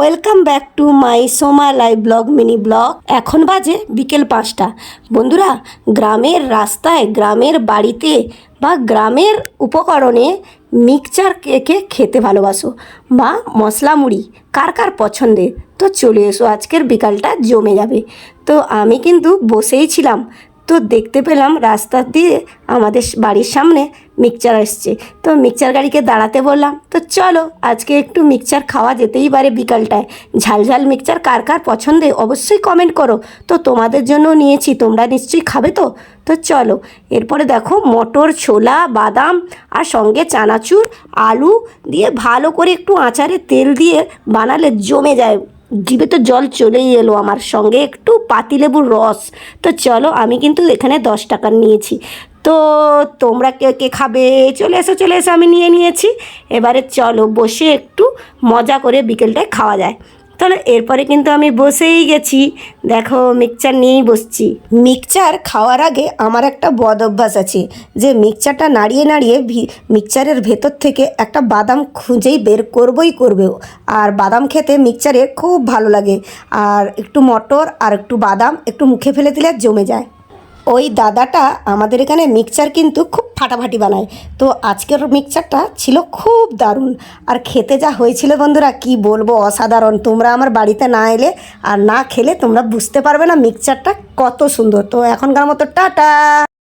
Welcome back to my Soma live blog mini blog. এখন বাজে বিকেল 5টা। বন্ধুরা, গ্রামের রাস্তায়, গ্রামের বাড়িতে বা গ্রামের উপকরণে মিক্সচার কে খেতে ভালোবাসো বা মশলা মুড়ি কার কার পছন্দের, তো চলে এসো, আজকের বিকালটা জমে যাবে। তো আমি কিন্তু বসেই ছিলাম, তো দেখতে পেলাম রাস্তা দিয়ে আমাদের বাড়ির সামনে মিক্সচার আসছে। তো মিক্সচার গাড়িকে দাঁড়াতে বললাম, তো চলো আজকে একটু মিক্সচার খাওয়া যেতেই পারে বিকালটায়। ঝাল ঝাল মিক্সচার কার কার পছন্দে অবশ্যই কমেন্ট করো। তো তোমাদের জন্য নিয়েছি, তোমরা নিশ্চয়ই খাবে। তো চলো। এরপরে দেখো মটর, ছোলা, বাদাম আর সঙ্গে চানাচুর, আলু দিয়ে ভালো করে একটু আচারে তেল দিয়ে বানালে জমে যায়। জিভে তো জল চলেই এলো আমার, সঙ্গে একটু পাতিলেবুর রস। তো চলো, আমি কিন্তু এখানে 10 টাকার নিয়েছি। তো তোমরা কে কে খাবে চলে এসো, চলে এসো, আমি নিয়ে নিয়েছি। এবারে চলো বসে একটু মজা করে বিকেলটায় খাওয়া যায়। তাহলে এরপরে কিন্তু আমি বসেই গেছি, দেখো মিক্সচার নিয়েই বসছি। মিক্সচার খাওয়ার আগে আমার একটা বদ অভ্যাস আছে, যে মিক্সচারটা নাড়িয়ে নাড়িয়ে মিক্সচারের ভেতর থেকে একটা বাদাম খুঁজেই বের করবে। আর বাদাম খেতে মিক্সচারে খুব ভালো লাগে। আর একটু মটর আর একটু বাদাম একটু মুখে ফেলে দিলে জমে যায়। ওই দাদাটা আমাদের এখানে মিক্সচার কিন্তু খুব ফাটাফাটি বানায়। তো আজকের মিক্সচারটা ছিল খুব দারুণ। আর খেতে যা হয়েছিল বন্ধুরা, কি বলবো, অসাধারণ। তোমরা আমার বাড়িতে না এলে আর না খেলে তোমরা বুঝতে পারবে না মিক্সচারটা কত সুন্দর। তো এখনকার মতো টাটা।